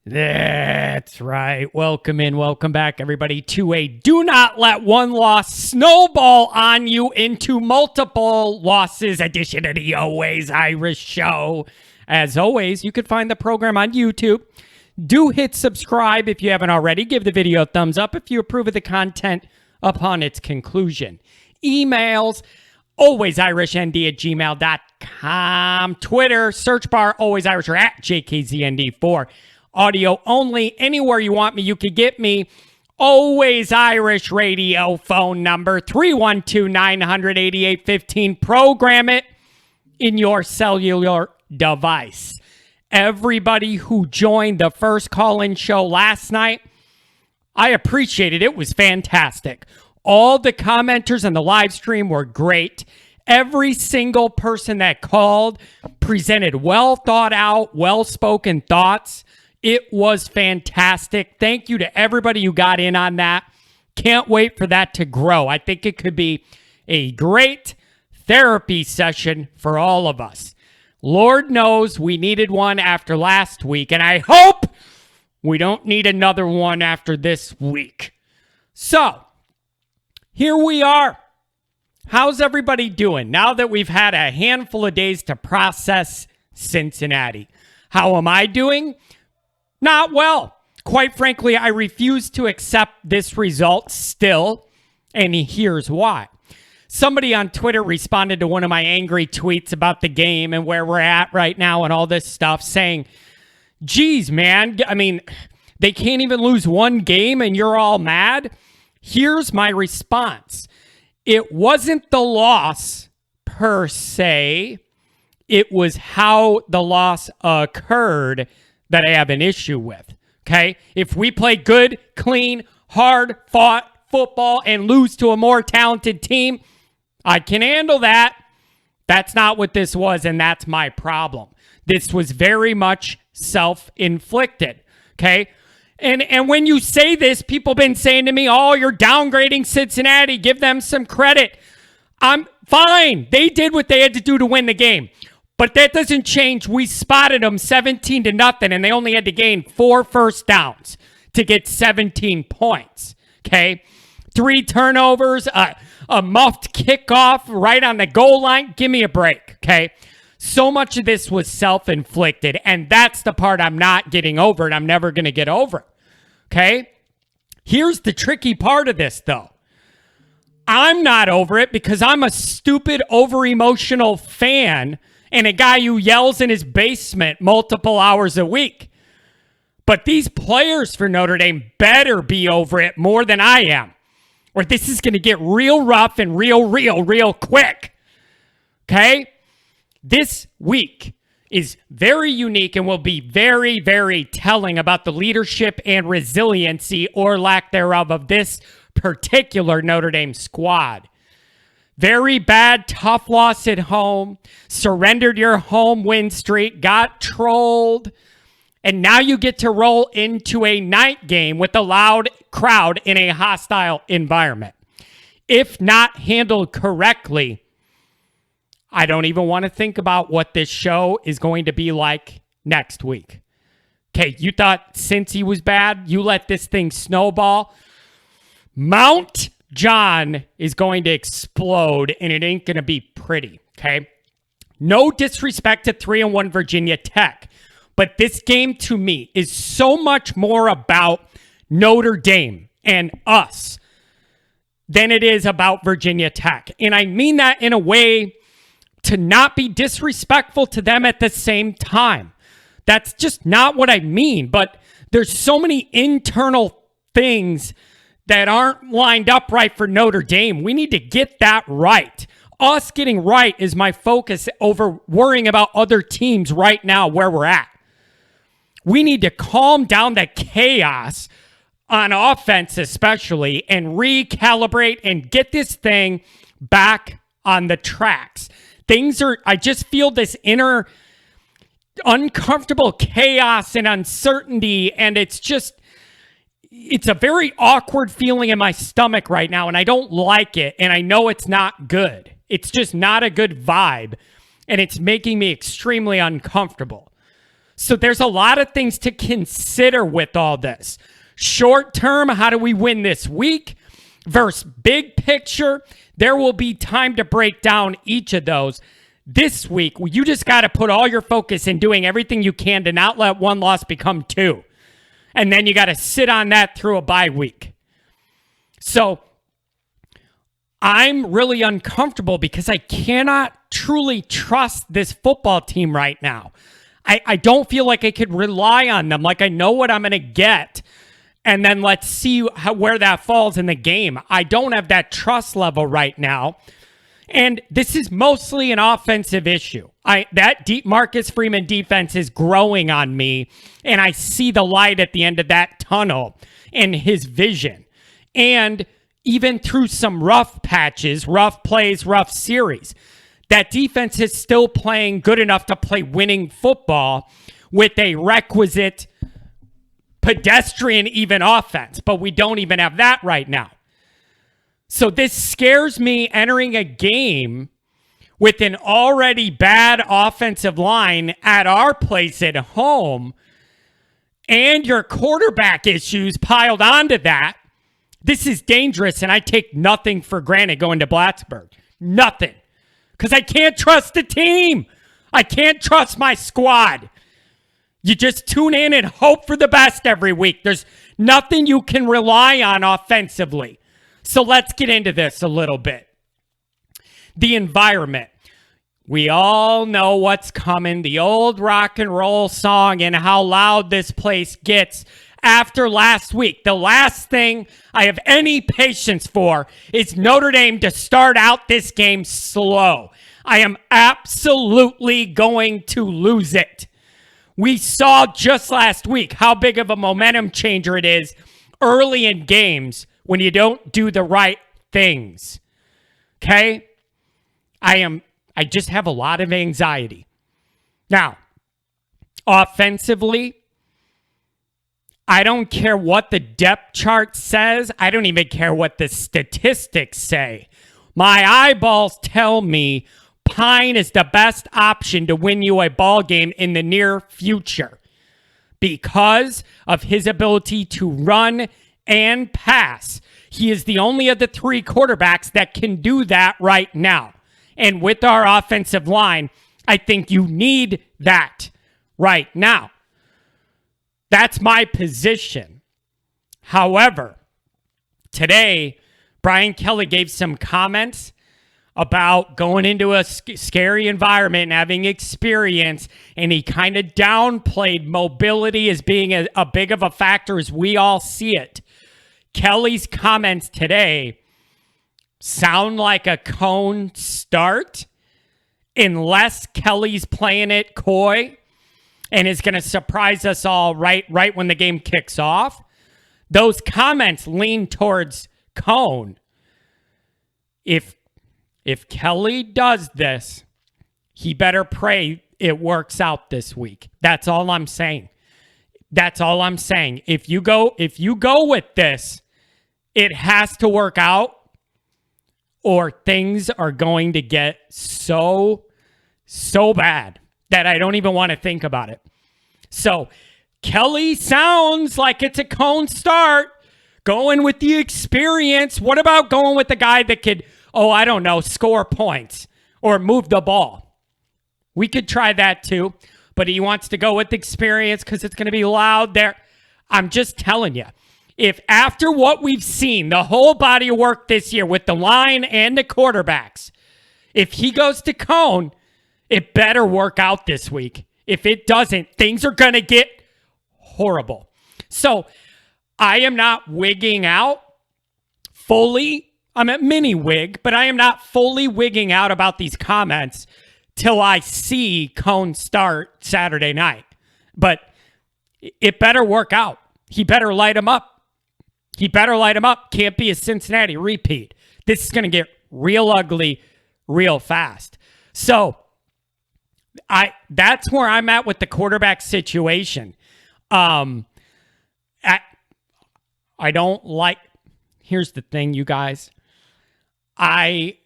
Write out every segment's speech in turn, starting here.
That's right. Welcome back, everybody, to a do not let one loss snowball on you into multiple losses edition of the Always Irish Show. As always, you can find the program on YouTube. Do hit subscribe if you haven't already. Give the video a thumbs up if you approve of the content upon its conclusion. Emails, alwaysIrishND@gmail.com. Twitter, search bar, alwaysirish or at JKZND4. Audio only. Anywhere you want me, you can get me. Always Irish Radio phone number 312-900-8815. Program it in your cellular device. Everybody who joined the first call-in show last night, I appreciate it. It was fantastic. All the commenters on the live stream were great. Every single person that called presented well thought out, well-spoken thoughts. It was fantastic. Thank you to everybody who got in on that. Can't wait for that to grow. I think it could be a great therapy session for all of us. Lord knows we needed one after last week, and I hope we don't need another one after this week. So, here we are. How's everybody doing now that we've had a handful of days to process Cincinnati? How am I doing? Not well. Quite frankly, I refuse to accept this result still, and here's why. Somebody on Twitter responded to one of my angry tweets about the game and where we're at right now and all this stuff, saying, geez, man, I mean, they can't even lose one game and you're all mad? Here's my response. It wasn't the loss per se. It was how the loss occurred that I have an issue with, okay? If we play good, clean, hard-fought football and lose to a more talented team, I can handle that. That's not what this was, and that's my problem. This was very much self-inflicted, okay? And when you say this, people have been saying to me, oh, you're downgrading Cincinnati. Give them some credit. I'm fine. They did what they had to do to win the game. But that doesn't change. We spotted them 17-0, and they only had to gain 4 first downs to get 17 points, okay? 3 turnovers, a muffed kickoff right on the goal line. Give me a break, okay? So much of this was self-inflicted, and that's the part I'm not getting over, and I'm never going to get over, okay? Here's the tricky part of this, though. I'm not over it because I'm a stupid, over-emotional fan and a guy who yells in his basement multiple hours a week. But these players for Notre Dame better be over it more than I am, or this is going to get real rough and real quick. Okay? This week is very unique and will be very, very telling about the leadership and resiliency or lack thereof of this particular Notre Dame squad. Very bad, tough loss at home, surrendered your home win streak, got trolled, and now you get to roll into a night game with a loud crowd in a hostile environment. If not handled correctly, I don't even want to think about what this show is going to be like next week. Okay, you thought since he was bad, you let this thing snowball. Mount John is going to explode, and it ain't going to be pretty, okay? No disrespect to 3-1 Virginia Tech, but this game to me is so much more about Notre Dame and us than it is about Virginia Tech. And I mean that in a way to not be disrespectful to them at the same time. That's just not what I mean, but there's so many internal things that aren't lined up right for Notre Dame. We need to get that right. Us getting right is my focus over worrying about other teams right now where we're at. We need to calm down the chaos on offense especially and recalibrate and get this thing back on the tracks. I just feel this inner uncomfortable chaos and uncertainty, and it's a very awkward feeling in my stomach right now, and I don't like it, and I know it's not good. It's just not a good vibe, and it's making me extremely uncomfortable. So there's a lot of things to consider with all this. Short term, how do we win this week? Versus big picture, there will be time to break down each of those. This week, you just got to put all your focus in doing everything you can to not let one loss become two. And then you got to sit on that through a bye week. So I'm really uncomfortable because I cannot truly trust this football team right now. I don't feel like I could rely on them. Like I know what I'm going to get. And then let's see where that falls in the game. I don't have that trust level right now. And this is mostly an offensive issue. That deep Marcus Freeman defense is growing on me. And I see the light at the end of that tunnel in his vision. And even through some rough patches, rough plays, rough series, that defense is still playing good enough to play winning football with a requisite pedestrian even offense. But we don't even have that right now. So this scares me entering a game with an already bad offensive line at our place at home and your quarterback issues piled onto that. This is dangerous, and I take nothing for granted going to Plattsburgh. Nothing. Because I can't trust the team. I can't trust my squad. You just tune in and hope for the best every week. There's nothing you can rely on offensively. So let's get into this a little bit. The environment. We all know what's coming. The old rock and roll song and how loud this place gets after last week. The last thing I have any patience for is Notre Dame to start out this game slow. I am absolutely going to lose it. We saw just last week how big of a momentum changer it is early in games when you don't do the right things. Okay? I just have a lot of anxiety. Now, offensively, I don't care what the depth chart says. I don't even care what the statistics say. My eyeballs tell me Pine is the best option to win you a ball game in the near future because of his ability to run and pass. He is the only of the three quarterbacks that can do that right now. And with our offensive line, I think you need that right now. That's my position. However, today, Brian Kelly gave some comments about going into a scary environment and having experience, and he kind of downplayed mobility as being a big of a factor as we all see it. Kelly's comments today sound like a cone start unless Kelly's playing it coy and is going to surprise us all right when the game kicks off. Those comments lean towards cone. If Kelly does this, he better pray it works out this week. That's all I'm saying. That's all I'm saying. If you go with this, it has to work out or things are going to get so bad that I don't even want to think about it. So Kelly sounds like it's a cone start, going with the experience. What about going with the guy that could, I don't know, score points or move the ball? We could try that too, but he wants to go with experience because it's going to be loud there. I'm just telling you, if after what we've seen, the whole body of work this year with the line and the quarterbacks, if he goes to cone, it better work out this week. If it doesn't, things are going to get horrible. So I am not wigging out fully. I'm a mini wig, but I am not fully wigging out about these comments till I see cone start Saturday night. But it better work out. He better light him up. He better light him up. Can't be a Cincinnati repeat. This is going to get real ugly real fast. So that's where I'm at with the quarterback situation. I don't like, here's the thing, you guys. I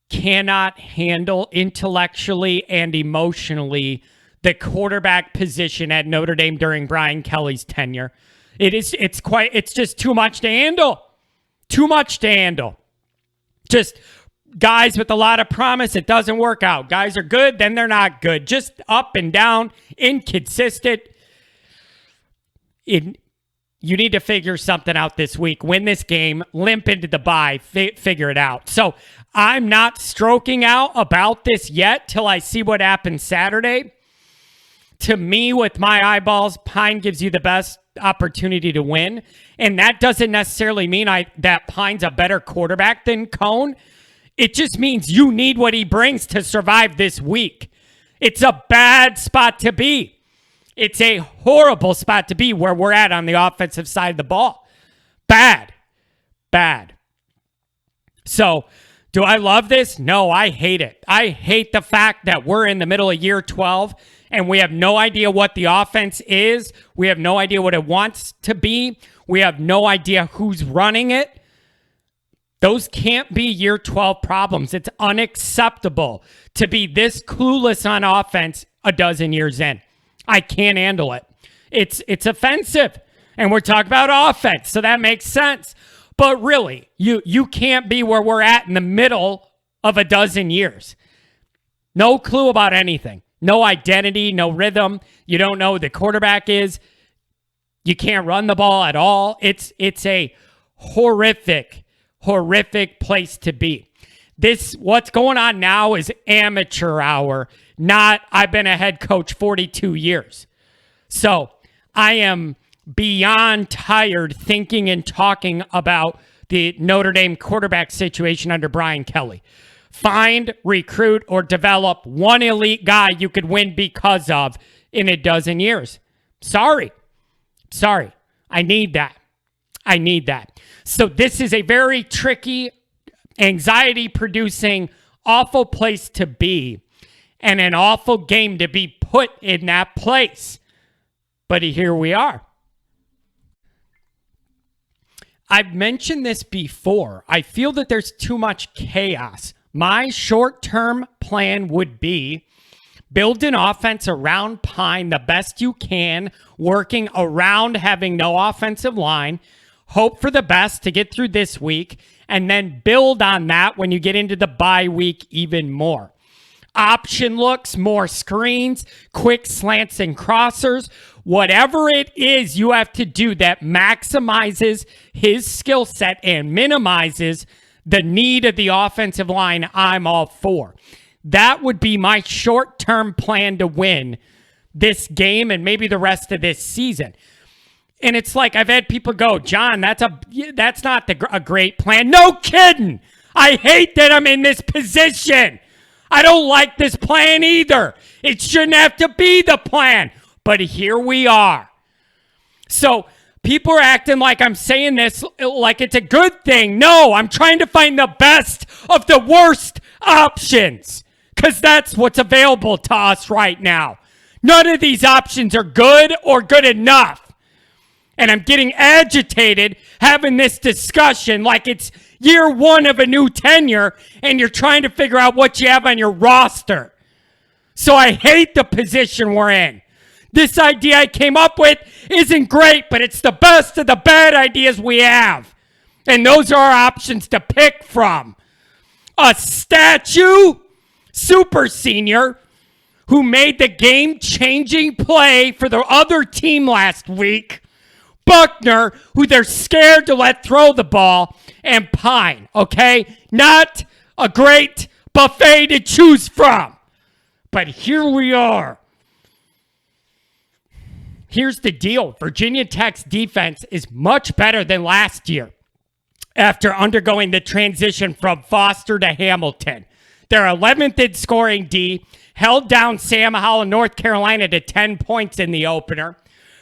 cannot handle intellectually and emotionally the quarterback position at Notre Dame during Brian Kelly's tenure. It's just too much to handle. Too much to handle. Just guys with a lot of promise, it doesn't work out. Guys are good, then they're not good. Just up and down, inconsistent. You need to figure something out this week. Win this game, limp into the bye, figure it out. So I'm not stroking out about this yet till I see what happens Saturday. To me, with my eyeballs, Pine gives you the best opportunity to win. And that doesn't necessarily mean that Pine's a better quarterback than Cone. It just means you need what he brings to survive this week. It's a bad spot to be. It's a horrible spot to be where we're at on the offensive side of the ball. Bad. So, do I love this? No, I hate it. I hate the fact that we're in the middle of year 12 and we have no idea what the offense is. We have no idea what it wants to be. We have no idea who's running it. Those can't be year 12 problems. It's unacceptable to be this clueless on offense a dozen years in. I can't handle it. It's offensive. And we're talking about offense, so that makes sense. But really, you can't be where we're at in the middle of a dozen years. No clue about anything. No identity, no rhythm. You don't know who the quarterback is. You can't run the ball at all. It's a horrific place to be. What's going on now is amateur hour, not I've been a head coach 42 years. So I am beyond tired thinking and talking about the Notre Dame quarterback situation under Brian Kelly. Find, recruit, or develop one elite guy you could win because of in a dozen years. Sorry. I need that. So this is a very tricky, anxiety-producing, awful place to be and an awful game to be put in that place. But here we are. I've mentioned this before. I feel that there's too much chaos. My short-term plan would be build an offense around Pine the best you can, working around having no offensive line, hope for the best to get through this week, and then build on that when you get into the bye week even more. Option looks, more screens, quick slants and crossers, whatever it is you have to do that maximizes his skill set and minimizes the need of the offensive line, I'm all for. That would be my short-term plan to win this game and maybe the rest of this season. And it's like I've had people go, John, that's not a great plan. No kidding. I hate that I'm in this position. I don't like this plan either. It shouldn't have to be the plan. But here we are. So people are acting like I'm saying this like it's a good thing. No, I'm trying to find the best of the worst options because that's what's available to us right now. None of these options are good or good enough. And I'm getting agitated having this discussion like it's year one of a new tenure and you're trying to figure out what you have on your roster. So I hate the position we're in. This idea I came up with isn't great, but it's the best of the bad ideas we have. And those are our options to pick from. A statue super senior who made the game-changing play for the other team last week, Buckner, who they're scared to let throw the ball, and Pine, okay? Not a great buffet to choose from. But here we are. Here's the deal. Virginia Tech's defense is much better than last year after undergoing the transition from Foster to Hamilton. They're 11th in scoring D, held down Sam Howell in North Carolina to 10 points in the opener.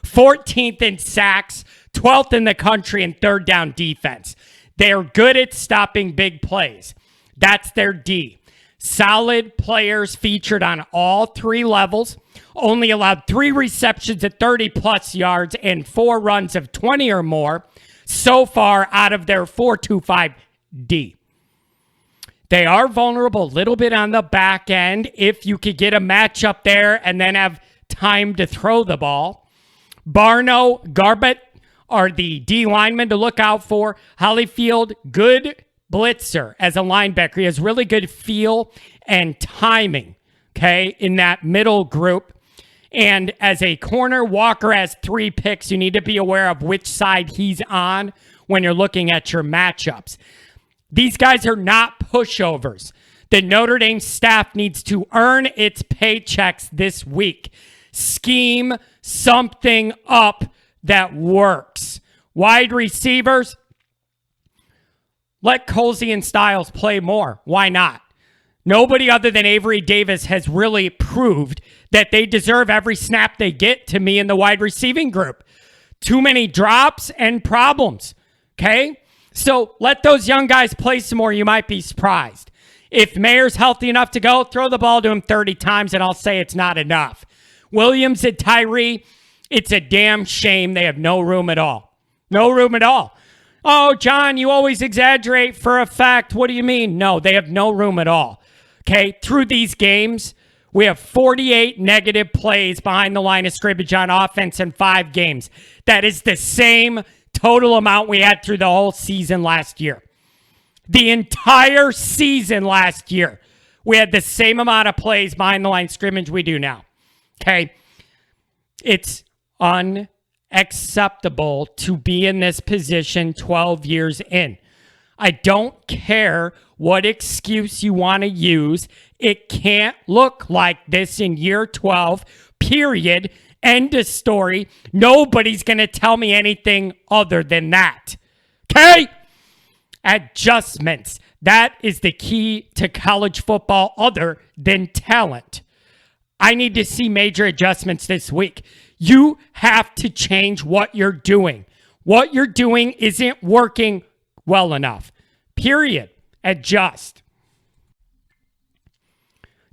14th in sacks, 12th in the country in third down defense. They're good at stopping big plays. That's their D. Solid players featured on all three levels. Only allowed 3 receptions at 30-plus yards and 4 runs of 20 or more so far out of their 4-2-5 D. They are vulnerable a little bit on the back end if you could get a matchup there and then have time to throw the ball. Barno, Garbett are the D linemen to look out for. Hollyfield, good blitzer as a linebacker. He has really good feel and timing, okay, in that middle group. And as a corner, Walker has 3 picks. You need to be aware of which side he's on when you're looking at your matchups. These guys are not pushovers. The Notre Dame staff needs to earn its paychecks this week. Scheme something up that works. Wide receivers, let Colsey and Styles play more. Why not? Nobody other than Avery Davis has really proved that they deserve every snap they get to me in the wide receiving group. Too many drops and problems, okay? So let those young guys play some more. You might be surprised. If Mayer's healthy enough to go, throw the ball to him 30 times, and I'll say it's not enough. Williams and Tyree, it's a damn shame they have no room at all. No room at all. Oh, John, you always exaggerate for a fact. What do you mean? No, they have no room at all. Okay, through these games, we have 48 negative plays behind the line of scrimmage on offense in 5 games. That is the same total amount we had through the whole season last year. The entire season last year, we had the same amount of plays behind the line of scrimmage we do now. Okay, it's unacceptable to be in this position 12 years in. I don't care what excuse you want to use. It can't look like this in year 12, period. End of story. Nobody's going to tell me anything other than that. Okay? Adjustments. That is the key to college football other than talent. I need to see major adjustments this week. You have to change what you're doing. What you're doing isn't working well enough. Period. Adjust.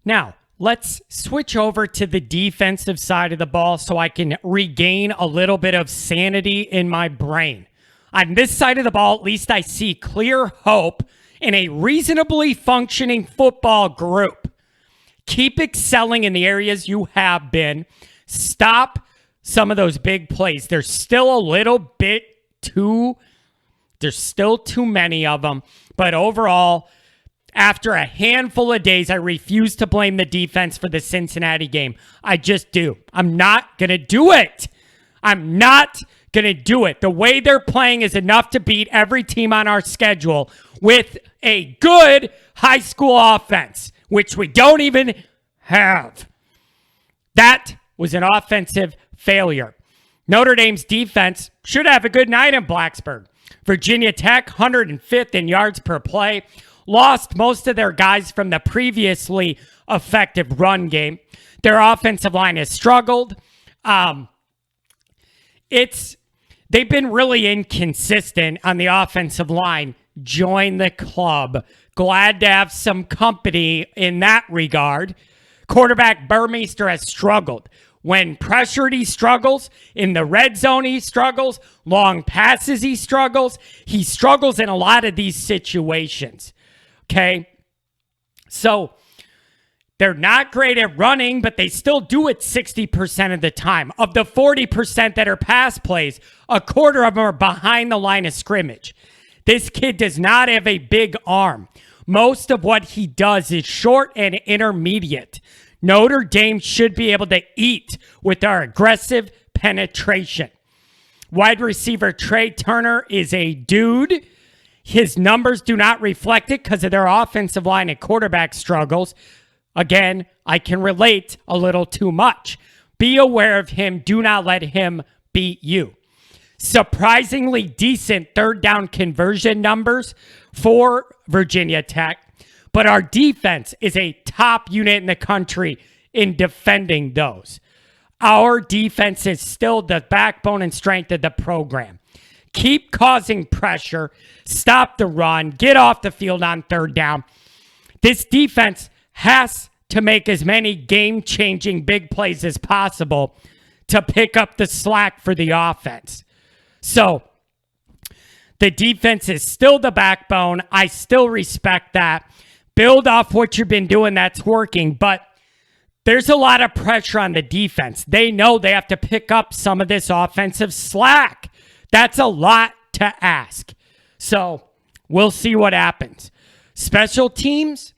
Now, let's switch over to the defensive side of the ball so I can regain a little bit of sanity in my brain. On this side of the ball, at least I see clear hope in a reasonably functioning football group. Keep excelling in the areas you have been. Stop some of those big plays. There's still a little bit there's still too many of them. But overall, after a handful of days, I refuse to blame the defense for the Cincinnati game. I just do. I'm not going to do it. I'm not going to do it. The way they're playing is enough to beat every team on our schedule with a good high school offense, which we don't even have. That was an offensive failure. Notre Dame's defense should have a good night in Blacksburg. Virginia Tech, 105th in yards per play, lost most of their guys from the previously effective run game. Their offensive line has struggled. They've been really inconsistent on the offensive line. Join the club. Glad to have some company in that regard. Quarterback Burmeister has struggled. When pressured, he struggles. In the red zone, he struggles. Long passes, he struggles. He struggles in a lot of these situations. Okay? So, they're not great at running, but they still do it 60% of the time. Of the 40% that are pass plays, a quarter of them are behind the line of scrimmage. This kid does not have a big arm. Most of what he does is short and intermediate. Notre Dame should be able to eat with our aggressive penetration. Wide receiver Trey Turner is a dude. His numbers do not reflect it because of their offensive line and quarterback struggles. Again, I can relate a little too much. Be aware of him. Do not let him beat you. Surprisingly decent third down conversion numbers for Virginia Tech. But our defense is a top unit in the country in defending those. Our defense is still the backbone and strength of the program. Keep causing pressure. Stop the run. Get off the field on third down. This defense has to make as many game-changing big plays as possible to pick up the slack for the offense. So, the defense is still the backbone. I still respect that. Build off what you've been doing. That's working. But There's a lot of pressure on the defense. They know they have to pick up some of this offensive slack. That's a lot to ask. So we'll see what happens. Special teams,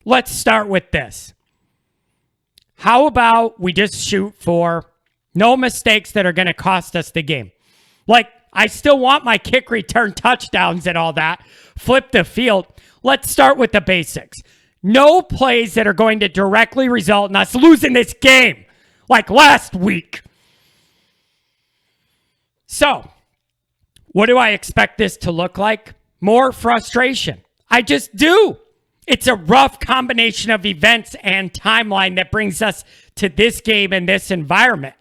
let's start with this. How about we just shoot for no mistakes that are going to cost us the game? Like, I still want my kick return touchdowns and all that. Flip the field. Let's start with the basics. No plays that are going to directly result in us losing this game, like last week. So, what do I expect this to look like? More frustration. I just do. It's a rough combination of events and timeline that brings us to this game and this environment.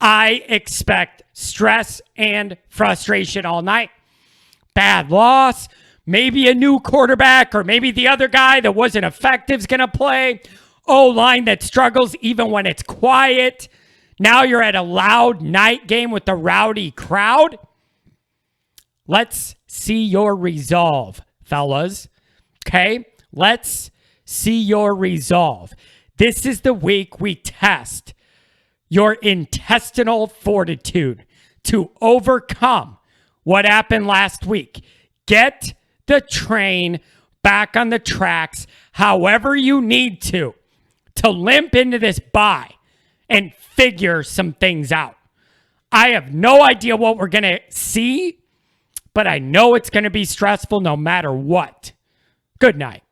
I expect stress and frustration all night. Bad loss. Maybe a new quarterback, or maybe the other guy that wasn't effective is going to play. O-line that struggles even when it's quiet. Now you're at a loud night game with a rowdy crowd. Let's see your resolve, fellas. Okay? Let's see your resolve. This is the week we test your intestinal fortitude to overcome what happened last week. Get the train back on the tracks however you need to limp into this bye and figure some things out. I have no idea what we're going to see, but I know it's going to be stressful no matter what. Good night.